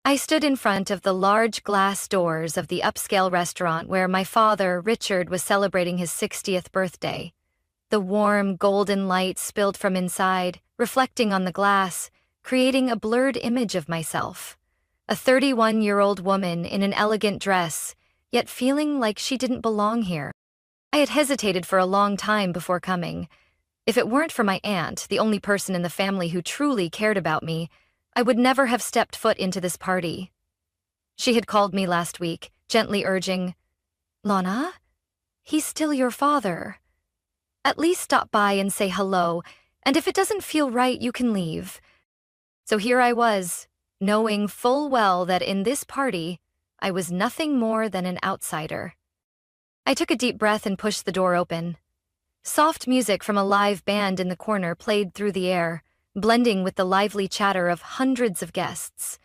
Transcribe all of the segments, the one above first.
I stood in front of the large glass doors of the upscale restaurant where my father, Richard, was celebrating his 60th birthday. The warm, golden light spilled from inside, reflecting on the glass, creating a blurred image of myself. A 31-year-old woman in an elegant dress, yet feeling like she didn't belong here. I had hesitated for a long time before coming. If it weren't for my aunt, the only person in the family who truly cared about me, I would never have stepped foot into this party. She had called me last week, gently urging, "Lana, he's still your father. At least stop by and say hello, and if it doesn't feel right, you can leave." So here I was, knowing full well that in this party, I was nothing more than an outsider. I took a deep breath and pushed the door open. Soft music from a live band in the corner played through the air, blending with the lively chatter of hundreds of guests.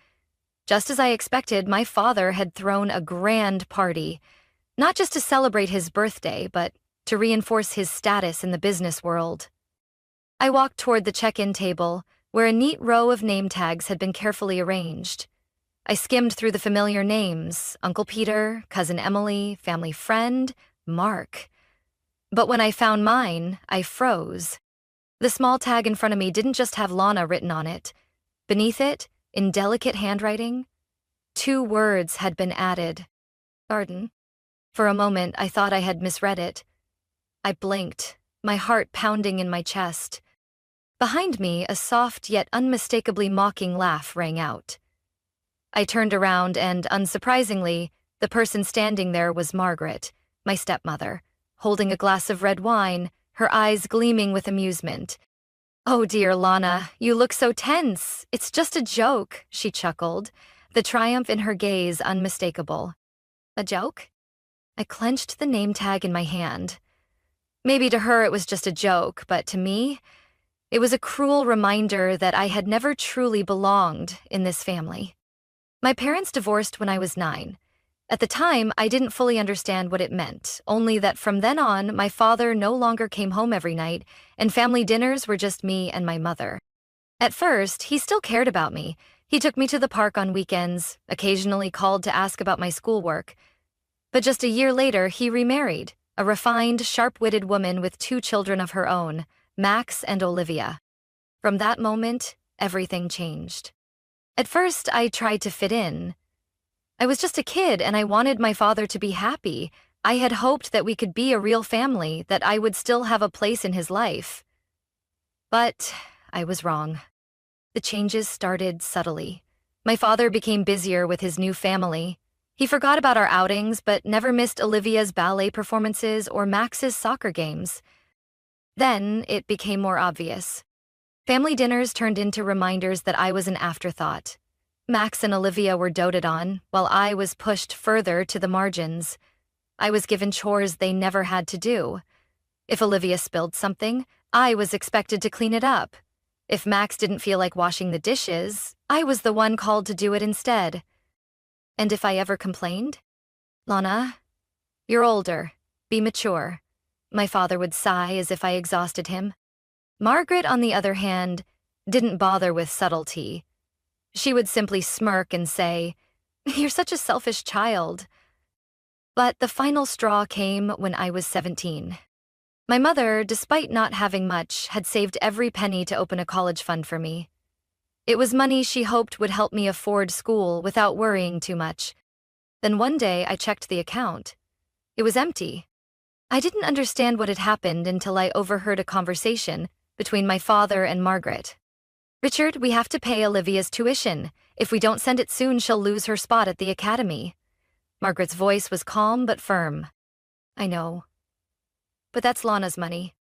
Just as I expected, my father had thrown a grand party, not just to celebrate his birthday, but to reinforce his status in the business world. I walked toward the check-in table, where a neat row of name tags had been carefully arranged. I skimmed through the familiar names: Uncle Peter, Cousin Emily, family friend, Mark. But when I found mine, I froze. The small tag in front of me didn't just have Lana written on it. Beneath it, in delicate handwriting, 2 words had been added. Garden. For a moment, I thought I had misread it. I blinked, my heart pounding in my chest. Behind me, a soft yet unmistakably mocking laugh rang out. I turned around and, unsurprisingly, the person standing there was Margaret, my stepmother, holding a glass of red wine, her eyes gleaming with amusement. "Oh dear, Lana, you look so tense. It's just a joke," she chuckled, the triumph in her gaze unmistakable. "A joke?" I clenched the name tag in my hand. Maybe to her it was just a joke, but to me, it was a cruel reminder that I had never truly belonged in this family. My parents divorced when I was 9. At the time, I didn't fully understand what it meant, only that from then on, my father no longer came home every night, and family dinners were just me and my mother. At first, he still cared about me. He took me to the park on weekends, occasionally called to ask about my schoolwork. But just a year later, he remarried, a refined, sharp-witted woman with 2 children of her own, Max and Olivia. From that moment, everything changed. At first, I tried to fit in. I was just a kid and I wanted my father to be happy. I had hoped that we could be a real family, that I would still have a place in his life. But I was wrong. The changes started subtly. My father became busier with his new family. He forgot about our outings, but never missed Olivia's ballet performances or Max's soccer games. Then it became more obvious. Family dinners turned into reminders that I was an afterthought. Max and Olivia were doted on, while I was pushed further to the margins. I was given chores they never had to do. If Olivia spilled something, I was expected to clean it up. If Max didn't feel like washing the dishes, I was the one called to do it instead. And if I ever complained? "Lana, you're older. Be mature," my father would sigh as if I exhausted him. Margaret, on the other hand, didn't bother with subtlety. She would simply smirk and say, "You're such a selfish child." But the final straw came when I was 17. My mother, despite not having much, had saved every penny to open a college fund for me. It was money she hoped would help me afford school without worrying too much. Then one day I checked the account. It was empty. I didn't understand what had happened until I overheard a conversation between my father and Margaret. "Richard, we have to pay Olivia's tuition. If we don't send it soon, she'll lose her spot at the academy." Margaret's voice was calm but firm. "I know. But that's Lana's money.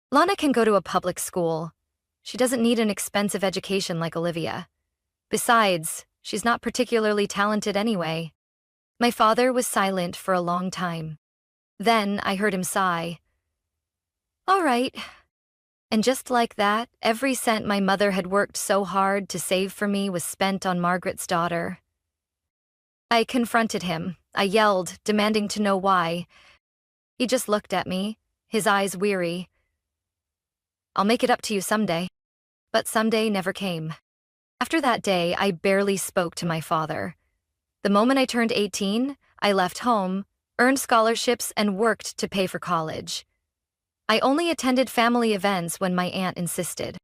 Lana can go to a public school. She doesn't need an expensive education like Olivia. Besides, she's not particularly talented anyway." My father was silent for a long time. Then I heard him sigh. "All right." And just like that, every cent my mother had worked so hard to save for me was spent on Margaret's daughter. I confronted him. I yelled, demanding to know why. He just looked at me, his eyes weary. "I'll make it up to you someday." But someday never came. After that day, I barely spoke to my father. The moment I turned 18, I left home, earned scholarships, and worked to pay for college. I only attended family events when my aunt insisted.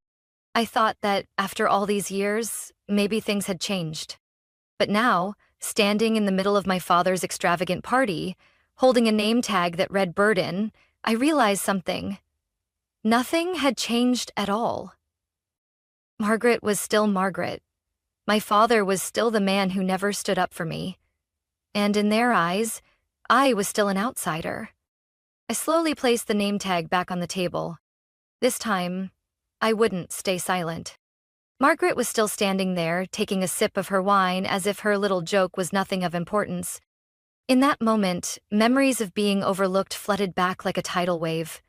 I thought that, after all these years, maybe things had changed. But now, standing in the middle of my father's extravagant party, holding a name tag that read Burden, I realized something. Nothing had changed at all. Margaret was still Margaret. My father was still the man who never stood up for me. And in their eyes, I was still an outsider. I slowly placed the name tag back on the table. This time, I wouldn't stay silent. Margaret was still standing there, taking a sip of her wine as if her little joke was nothing of importance. In that moment, memories of being overlooked flooded back like a tidal wave.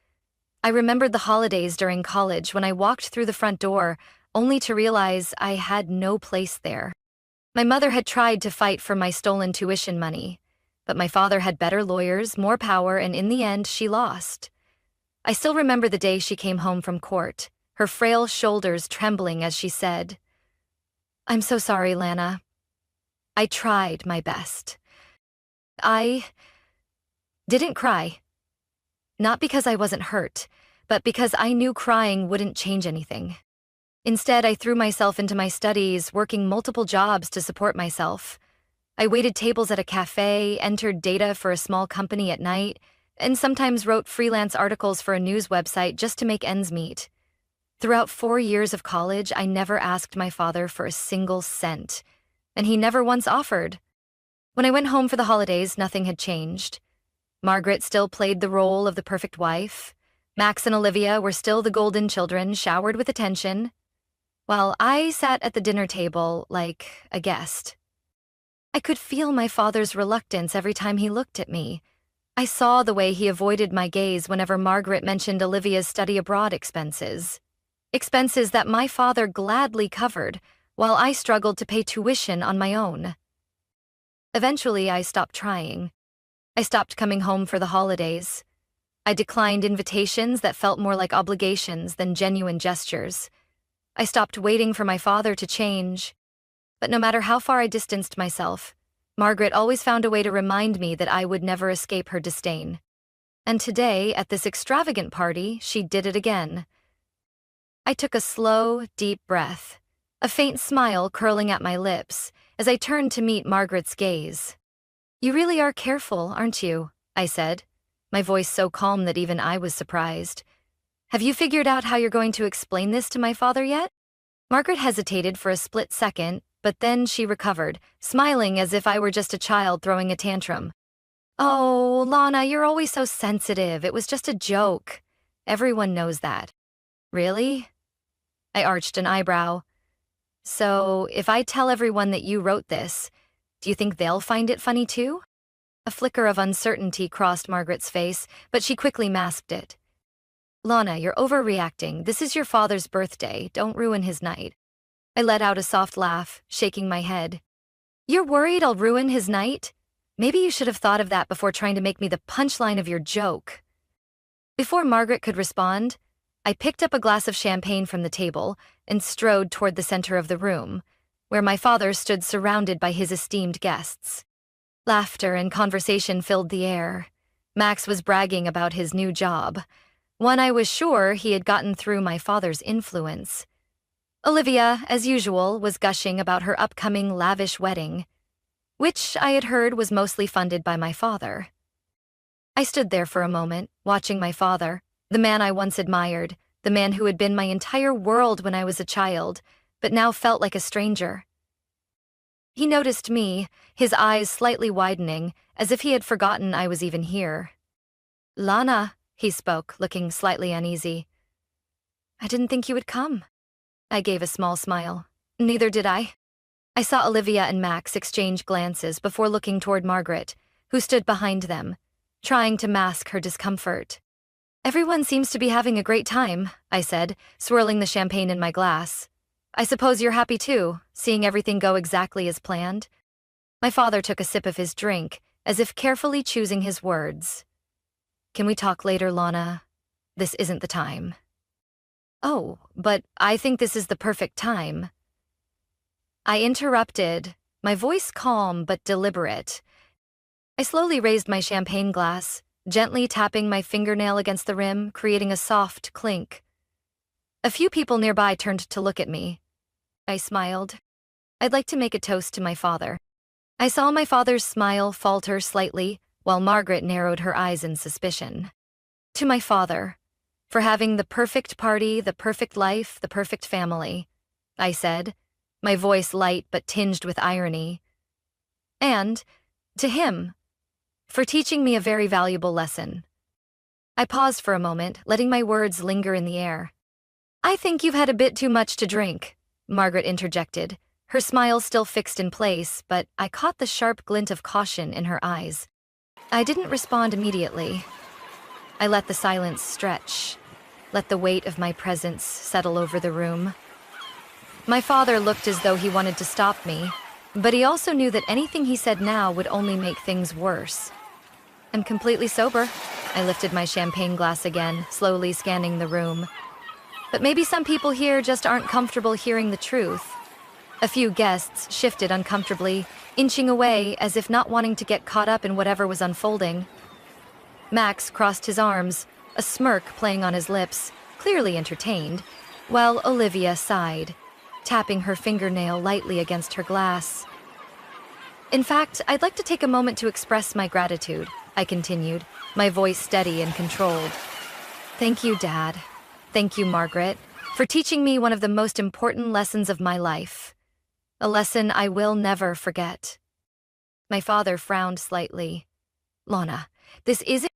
I remembered the holidays during college when I walked through the front door, only to realize I had no place there. My mother had tried to fight for my stolen tuition money, but my father had better lawyers, more power, and in the end, she lost. I still remember the day she came home from court, her frail shoulders trembling as she said, "I'm so sorry, Lana. I tried my best." I didn't cry. Not because I wasn't hurt, but because I knew crying wouldn't change anything. Instead, I threw myself into my studies, working multiple jobs to support myself. I waited tables at a cafe, entered data for a small company at night, and sometimes wrote freelance articles for a news website just to make ends meet. Throughout 4 years of college, I never asked my father for a single cent, and he never once offered. When I went home for the holidays, nothing had changed. Margaret still played the role of the perfect wife. Max and Olivia were still the golden children, showered with attention, while I sat at the dinner table like a guest. I could feel my father's reluctance every time he looked at me. I saw the way he avoided my gaze whenever Margaret mentioned Olivia's study abroad expenses. Expenses that my father gladly covered, while I struggled to pay tuition on my own. Eventually, I stopped trying. I stopped coming home for the holidays. I declined invitations that felt more like obligations than genuine gestures. I stopped waiting for my father to change. But no matter how far I distanced myself, Margaret always found a way to remind me that I would never escape her disdain. And today, at this extravagant party, she did it again. I took a slow, deep breath, a faint smile curling at my lips as I turned to meet Margaret's gaze. "You really are careful, aren't you?" I said, my voice so calm that even I was surprised. "Have you figured out how you're going to explain this to my father yet?" Margaret hesitated for a split second, but then she recovered, smiling as if I were just a child throwing a tantrum. "Oh, Lana, you're always so sensitive. It was just a joke. Everyone knows that." "Really?" I arched an eyebrow. "So, if I tell everyone that you wrote this, do you think they'll find it funny too?" A flicker of uncertainty crossed Margaret's face, but she quickly masked it. "Lana, you're overreacting. This is your father's birthday. Don't ruin his night." I let out a soft laugh, shaking my head. "You're worried I'll ruin his night? Maybe you should have thought of that before trying to make me the punchline of your joke." Before Margaret could respond, I picked up a glass of champagne from the table and strode toward the center of the room, where my father stood surrounded by his esteemed guests. Laughter and conversation filled the air. Max was bragging about his new job, one I was sure he had gotten through my father's influence. Olivia, as usual, was gushing about her upcoming lavish wedding, which I had heard was mostly funded by my father. I stood there for a moment, watching my father, the man I once admired, the man who had been my entire world when I was a child, but now felt like a stranger. He noticed me, his eyes slightly widening, as if he had forgotten I was even here. "Lana," he spoke, looking slightly uneasy. "I didn't think you would come." I gave a small smile. "Neither did I." I saw Olivia and Max exchange glances before looking toward Margaret, who stood behind them, trying to mask her discomfort. "Everyone seems to be having a great time," I said, swirling the champagne in my glass. "I suppose you're happy too, seeing everything go exactly as planned?" My father took a sip of his drink, as if carefully choosing his words. "Can we talk later, Lana? This isn't the time." "Oh, but I think this is the perfect time." I interrupted, my voice calm but deliberate. I slowly raised my champagne glass, gently tapping my fingernail against the rim, creating a soft clink. A few people nearby turned to look at me. I smiled. I'd like to make a toast to my father. I saw my father's smile falter slightly, while Margaret narrowed her eyes in suspicion. To my father, for having the perfect party, the perfect life, the perfect family, I said, my voice light but tinged with irony. And, to him, for teaching me a very valuable lesson. I paused for a moment, letting my words linger in the air. I think you've had a bit too much to drink, Margaret interjected, her smile still fixed in place, but I caught the sharp glint of caution in her eyes. I didn't respond immediately. I let the silence stretch, let the weight of my presence settle over the room. My father looked as though he wanted to stop me, but he also knew that anything he said now would only make things worse. I'm completely sober. I lifted my champagne glass again, slowly scanning the room. But maybe some people here just aren't comfortable hearing the truth. A few guests shifted uncomfortably, inching away as if not wanting to get caught up in whatever was unfolding. Max crossed his arms, a smirk playing on his lips, clearly entertained, while Olivia sighed, tapping her fingernail lightly against her glass. In fact, I'd like to take a moment to express my gratitude, I continued, my voice steady and controlled. Thank you, Dad. Thank you, Margaret, for teaching me one of the most important lessons of my life. A lesson I will never forget. My father frowned slightly. Lana, this isn't...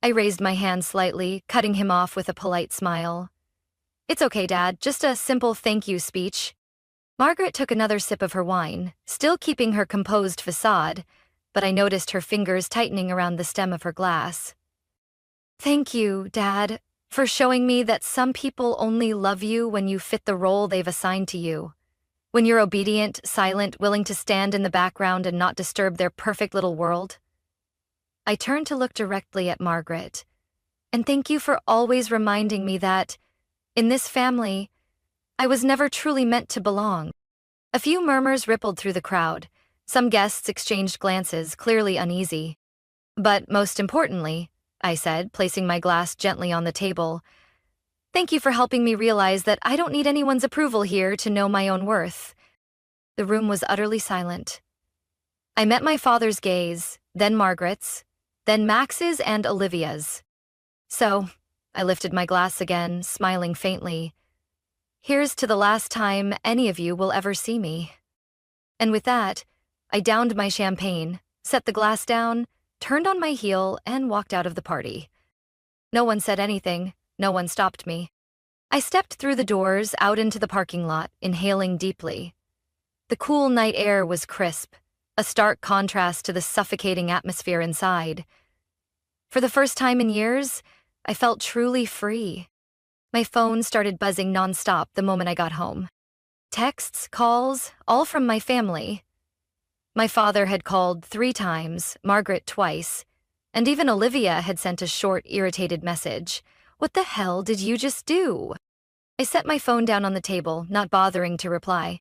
I raised my hand slightly, cutting him off with a polite smile. It's okay, Dad, just a simple thank you speech. Margaret took another sip of her wine, still keeping her composed facade, but I noticed her fingers tightening around the stem of her glass. Thank you, Dad, for showing me that some people only love you when you fit the role they've assigned to you. When you're obedient, silent, willing to stand in the background and not disturb their perfect little world. I turned to look directly at Margaret. And thank you for always reminding me that, in this family, I was never truly meant to belong. A few murmurs rippled through the crowd. Some guests exchanged glances, clearly uneasy. But most importantly, I said, placing my glass gently on the table, thank you for helping me realize that I don't need anyone's approval here to know my own worth. The room was utterly silent. I met my father's gaze, then Margaret's, then Max's and Olivia's. So, I lifted my glass again, smiling faintly. Here's to the last time any of you will ever see me. And with that, I downed my champagne, set the glass down, turned on my heel, and walked out of the party. No one said anything, no one stopped me. I stepped through the doors, out into the parking lot, inhaling deeply. The cool night air was crisp, a stark contrast to the suffocating atmosphere inside. For the first time in years, I felt truly free. My phone started buzzing nonstop the moment I got home. Texts, calls, all from my family. My father had called 3 times, Margaret twice, and even Olivia had sent a short, irritated message. What the hell did you just do? I set my phone down on the table, not bothering to reply.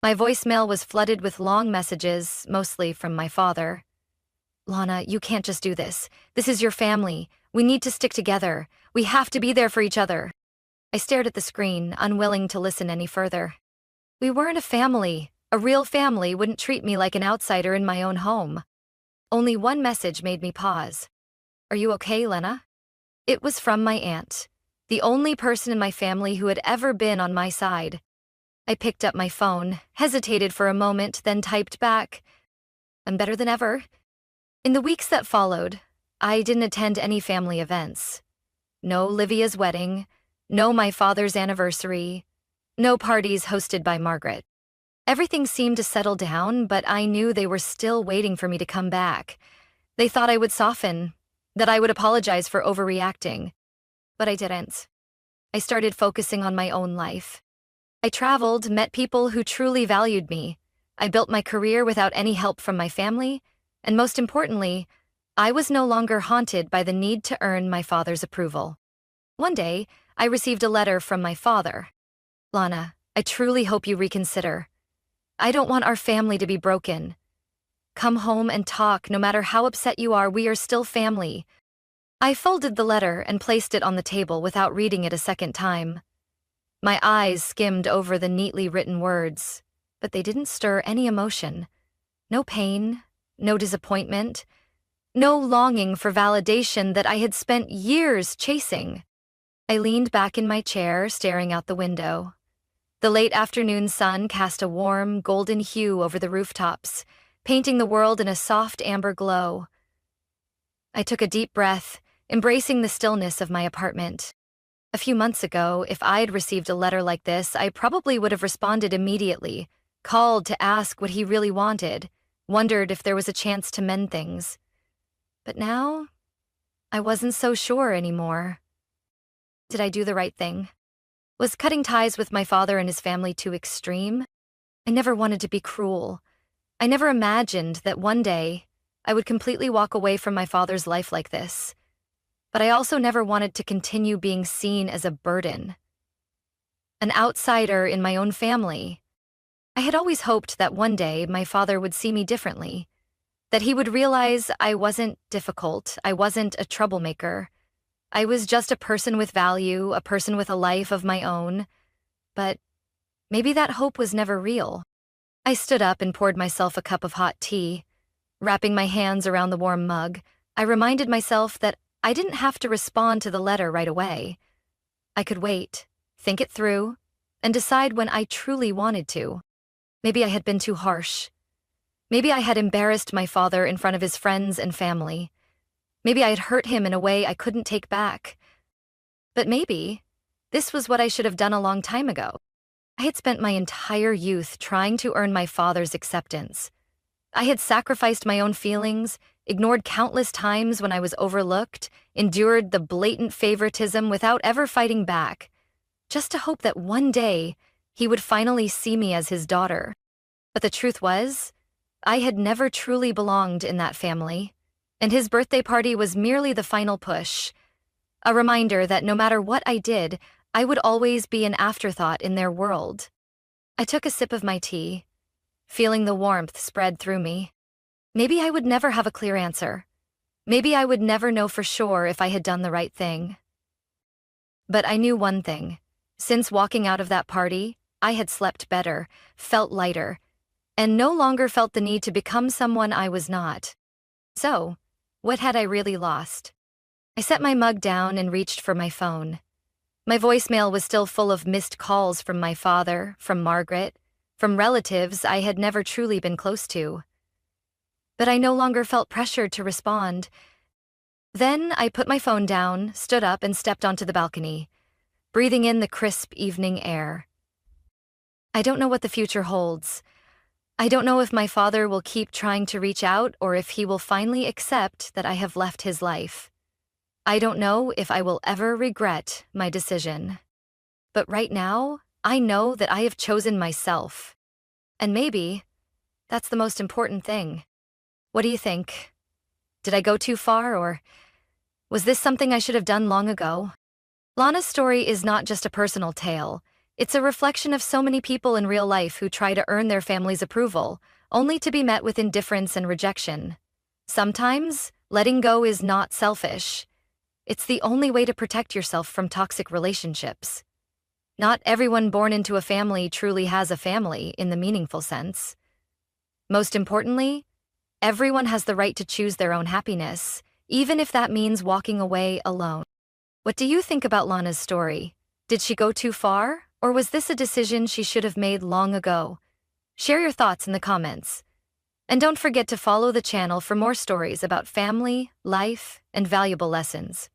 My voicemail was flooded with long messages, mostly from my father. Lana, you can't just do this. This is your family. We need to stick together. We have to be there for each other. I stared at the screen, unwilling to listen any further. We weren't a family. A real family wouldn't treat me like an outsider in my own home. Only one message made me pause. Are you okay, Lena? It was from my aunt, the only person in my family who had ever been on my side. I picked up my phone, hesitated for a moment, then typed back, I'm better than ever. In the weeks that followed, I didn't attend any family events. No Livia's wedding, no my father's anniversary, no parties hosted by Margaret. Everything seemed to settle down, but I knew they were still waiting for me to come back. They thought I would soften, that I would apologize for overreacting. But I didn't. I started focusing on my own life. I traveled, met people who truly valued me. I built my career without any help from my family, and most importantly, I was no longer haunted by the need to earn my father's approval. One day, I received a letter from my father. Lana, I truly hope you reconsider. I don't want our family to be broken. Come home and talk. No matter how upset you are, we are still family. I folded the letter and placed it on the table without reading it a second time. My eyes skimmed over the neatly written words, but they didn't stir any emotion. No pain, no disappointment, no longing for validation that I had spent years chasing. I leaned back in my chair, staring out the window. The late afternoon sun cast a warm, golden hue over the rooftops, painting the world in a soft amber glow. I took a deep breath, embracing the stillness of my apartment. A few months ago, if I'd received a letter like this, I probably would have responded immediately, called to ask what he really wanted, wondered if there was a chance to mend things. But now, I wasn't so sure anymore. Did I do the right thing? Was cutting ties with my father and his family too extreme? I never wanted to be cruel. I never imagined that one day I would completely walk away from my father's life like this. But I also never wanted to continue being seen as a burden. An outsider in my own family. I had always hoped that one day my father would see me differently, that he would realize I wasn't difficult, I wasn't a troublemaker. I was just a person with value, a person with a life of my own. But maybe that hope was never real. I stood up and poured myself a cup of hot tea. Wrapping my hands around the warm mug, I reminded myself that I didn't have to respond to the letter right away. I could wait, think it through, and decide when I truly wanted to. Maybe I had been too harsh. Maybe I had embarrassed my father in front of his friends and family. Maybe I had hurt him in a way I couldn't take back. But maybe this was what I should have done a long time ago. I had spent my entire youth trying to earn my father's acceptance. I had sacrificed my own feelings, ignored countless times when I was overlooked, endured the blatant favoritism without ever fighting back, just to hope that one day he would finally see me as his daughter. But the truth was, I had never truly belonged in that family, and his birthday party was merely the final push, a reminder that no matter what I did, I would always be an afterthought in their world. I took a sip of my tea, feeling the warmth spread through me. Maybe I would never have a clear answer. Maybe I would never know for sure if I had done the right thing. But I knew one thing. Since walking out of that party, I had slept better, felt lighter, and no longer felt the need to become someone I was not. So, what had I really lost? I set my mug down and reached for my phone. My voicemail was still full of missed calls from my father, from Margaret, from relatives I had never truly been close to. But I no longer felt pressured to respond. Then I put my phone down, stood up, and stepped onto the balcony, breathing in the crisp evening air. I don't know what the future holds. I don't know if my father will keep trying to reach out or if he will finally accept that I have left his life. I don't know if I will ever regret my decision. But right now, I know that I have chosen myself. And maybe that's the most important thing. What do you think? Did I go too far, or was this something I should have done long ago? Lana's story is not just a personal tale. It's a reflection of so many people in real life who try to earn their family's approval, only to be met with indifference and rejection. Sometimes, letting go is not selfish. It's the only way to protect yourself from toxic relationships. Not everyone born into a family truly has a family in the meaningful sense. Most importantly, everyone has the right to choose their own happiness, even if that means walking away alone. What do you think about Lana's story? Did she go too far, or was this a decision she should have made long ago? Share your thoughts in the comments. And don't forget to follow the channel for more stories about family, life, and valuable lessons.